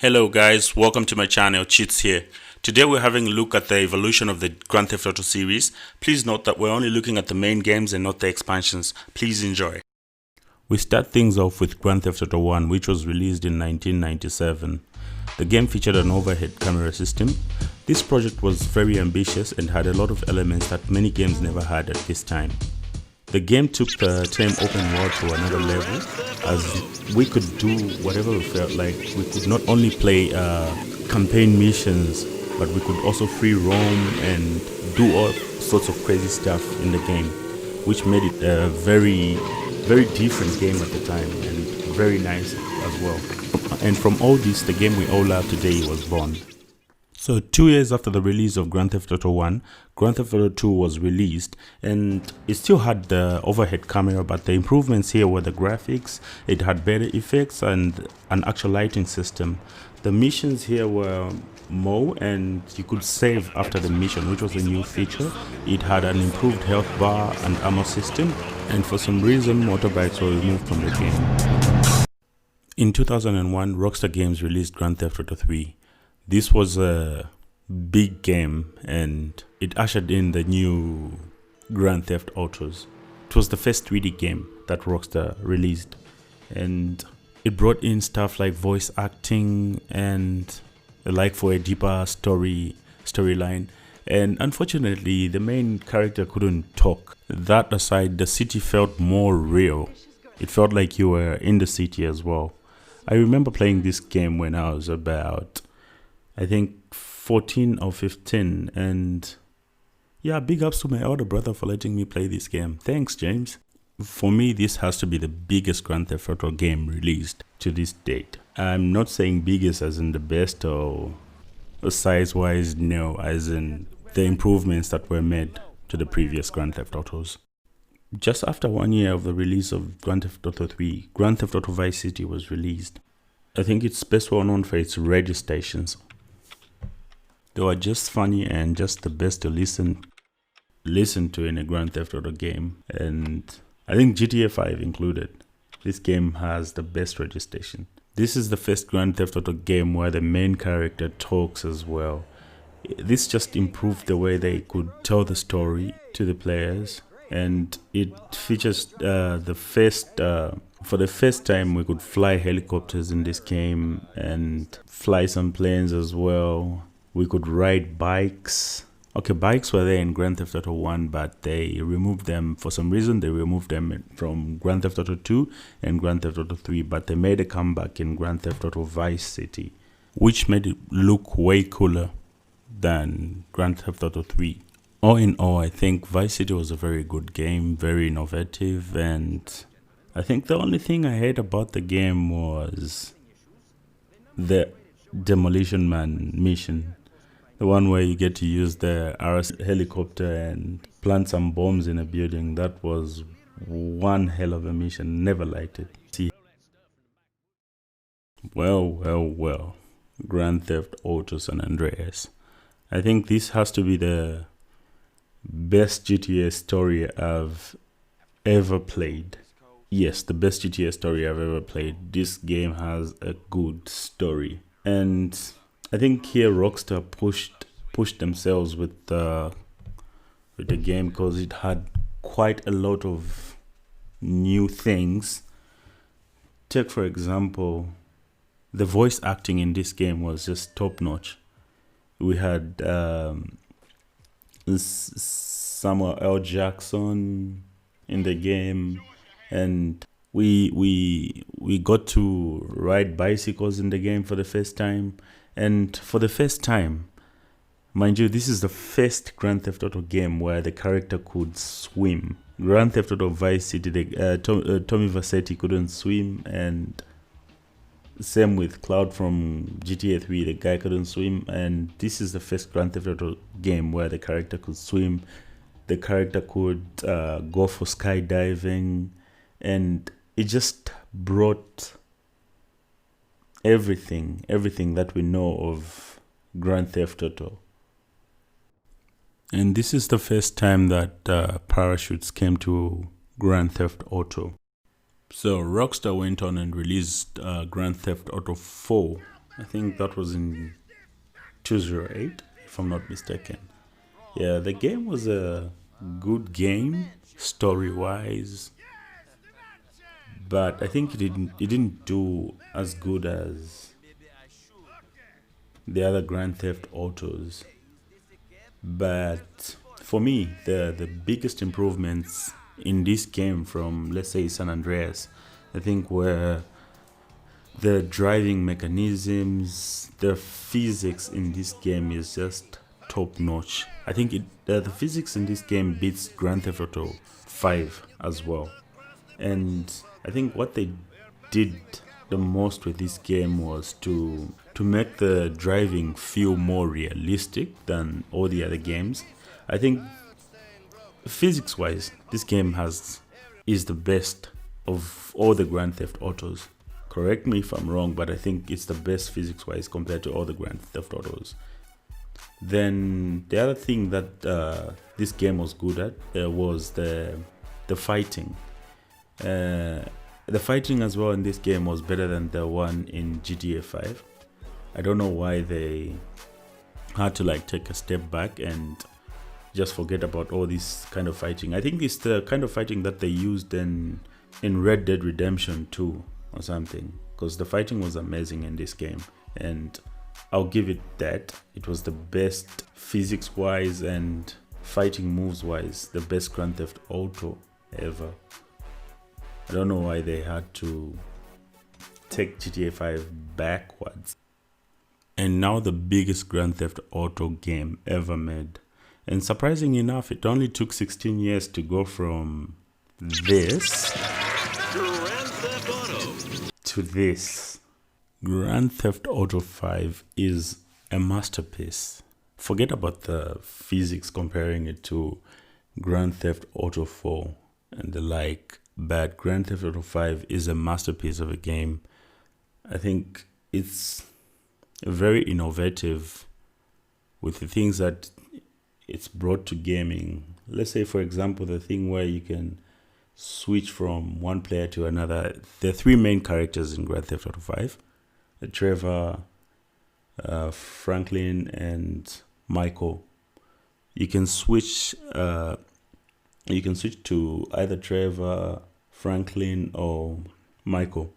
Hello guys, welcome to my channel, Cheats here. Today we're having a look at the evolution of the Grand Theft Auto series. Please note that we're only looking at the main games and not the expansions. Please enjoy. We start things off with Grand Theft Auto 1, which was released in 1997. The game featured an overhead camera system. This project was very ambitious and had a lot of elements that many games never had at this time. The game took the term open world to another level, as we could do whatever we felt like. We could not only play campaign missions, but we could also free roam and do all sorts of crazy stuff in the game, which made it a very different game at the time and very nice as well. And from all this, the game we all love today was born. So 2 years after the release of Grand Theft Auto 1, Grand Theft Auto 2 was released, and it still had the overhead camera, but the improvements here were the graphics. It had better effects and an actual lighting system. The missions here were more, and you could save after the mission, which was a new feature. It had an improved health bar and ammo system, and for some reason motorbikes were removed from the game. In 2001, Rockstar Games released Grand Theft Auto 3. This was a big game and it ushered in the new Grand Theft Autos. It was the first 3D game that Rockstar released, and it brought in stuff like voice acting and like for a deeper storyline. And unfortunately, the main character couldn't talk. That aside, the city felt more real. It felt like you were in the city as well. I remember playing this game when I was about, I think, 14 or 15, and yeah, big ups to my older brother for letting me play this game. Thanks, James. For me, this has to be the biggest Grand Theft Auto game released to this date. I'm not saying biggest as in the best or size-wise, no, as in the improvements that were made to the previous Grand Theft Autos. Just after 1 year of the release of Grand Theft Auto 3, Grand Theft Auto Vice City was released. I think it's best well known for its radio stations. They were just funny and just the best to listen to in a Grand Theft Auto game, and I think GTA 5 included. This game has the best radio station. This is the first Grand Theft Auto game where the main character talks as well. This just improved the way they could tell the story to the players, and it features for the first time we could fly helicopters in this game and fly some planes as well. We could ride bikes. Okay, bikes were there in Grand Theft Auto 1, but they removed them. For some reason, they removed them from Grand Theft Auto 2 and Grand Theft Auto 3, but they made a comeback in Grand Theft Auto Vice City, which made it look way cooler than Grand Theft Auto 3. All in all, I think Vice City was a very good game, very innovative, and I think the only thing I hate about the game was the Demolition Man mission. The one where you get to use the RS helicopter and plant some bombs in a building. That was one hell of a mission. Never liked it. See. Well. Grand Theft Auto San Andreas. I think this has to be the best GTA story I've ever played. Yes, the best GTA story I've ever played. This game has a good story. And I think here Rockstar pushed themselves with the game because it had quite a lot of new things. Take for example, the voice acting in this game was just top notch. We had Samuel L. Jackson in the game, and we got to ride bicycles in the game for the first time. And for the first time, mind you, this is the first Grand Theft Auto game where the character could swim. Grand Theft Auto Vice City, Tommy Vercetti couldn't swim, and same with Cloud from GTA 3, the guy couldn't swim. And this is the first Grand Theft Auto game where the character could swim. The character could go for skydiving, and it just brought everything that we know of Grand Theft Auto. And this is the first time that parachutes came to Grand Theft Auto. So Rockstar went on and released Grand Theft Auto 4, I think that was in 208, if I'm not mistaken. Yeah, the game was a good game, story-wise, but I think it didn't do as good as the other Grand Theft Autos. But for me, the biggest improvements in this game from, let's say, San Andreas, I think were the driving mechanisms. The physics in this game is just top notch. I think the physics in this game beats Grand Theft Auto 5 as well. And I think what they did the most with this game was to make the driving feel more realistic than all the other games. I think physics wise, this game is the best of all the Grand Theft Autos. Correct me if I'm wrong, but I think it's the best physics wise compared to all the Grand Theft Autos. Then the other thing that this game was good at was the fighting. The fighting as well in this game was better than the one in GTA 5. I don't know why they had to take a step back and just forget about all this kind of fighting. I think it's the kind of fighting that they used in Red Dead Redemption 2 or something, because the fighting was amazing in this game, and I'll give it that. It was the best physics wise and fighting moves wise, the best Grand Theft Auto ever. I don't know why they had to take GTA 5 backwards. And now the biggest Grand Theft Auto game ever made. And surprising enough, it only took 16 years to go from this to this. Grand Theft Auto 5 is a masterpiece. Forget about the physics comparing it to Grand Theft Auto 4 and the like, but Grand Theft Auto 5 is a masterpiece of a game. I think it's very innovative with the things that it's brought to gaming. Let's say, for example, the thing where you can switch from one player to another. There are three main characters in Grand Theft Auto 5. Trevor, Franklin, and Michael. You can switch to either Trevor, Franklin, or Michael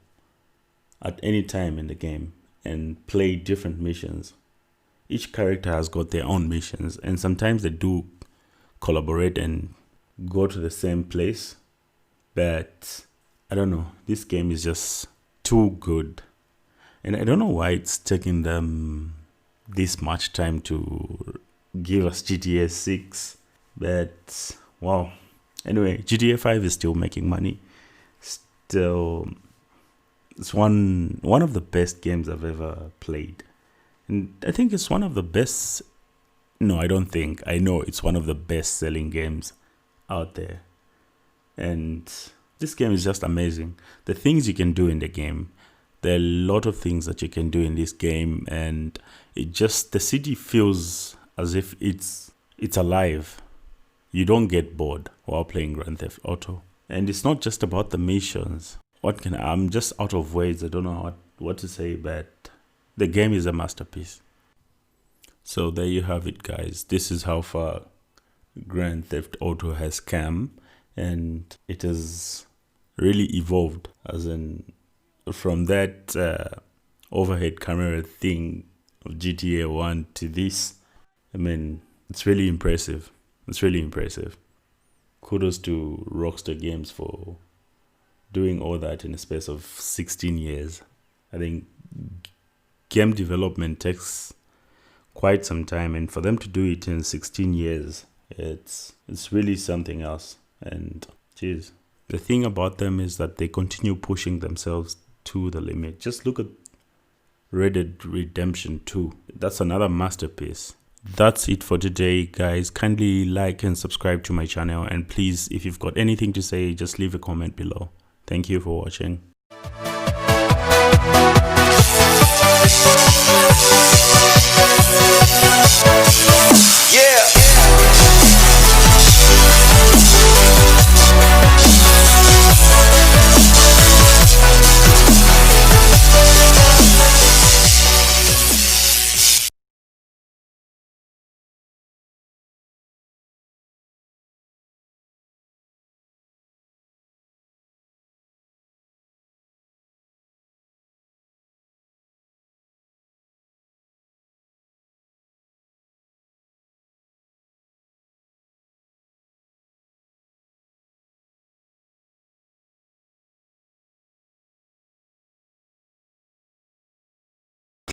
at any time in the game and play different missions. Each character has got their own missions, and sometimes they do collaborate and go to the same place. But I don't know, this game is just too good. And I don't know why it's taking them this much time to give us GTA 6. But wow. Anyway, GTA 5 is still making money. Still, it's one of the best games I've ever played. And I think it's one of the best. No, I don't think. I know it's one of the best selling games out there. And this game is just amazing. The things you can do in the game. There are a lot of things that you can do in this game, and the city feels as if it's alive. You don't get bored while playing Grand Theft Auto. And it's not just about the missions. I'm just out of words. I don't know what to say, but the game is a masterpiece. So there you have it, guys. This is how far Grand Theft Auto has come, and it has really evolved, as in from that overhead camera thing of GTA 1 to this. I mean, it's really impressive. It's really impressive. Kudos to Rockstar Games for doing all that in a space of 16 years. I think game development takes quite some time, and for them to do it in 16 years, it's really something else. And geez, the thing about them is that they continue pushing themselves to the limit. Just look at Red Dead Redemption 2. That's another masterpiece. That's it for today, guys. Kindly like and subscribe to my channel, and please, if you've got anything to say, just leave a comment below. Thank you for watching. Yeah.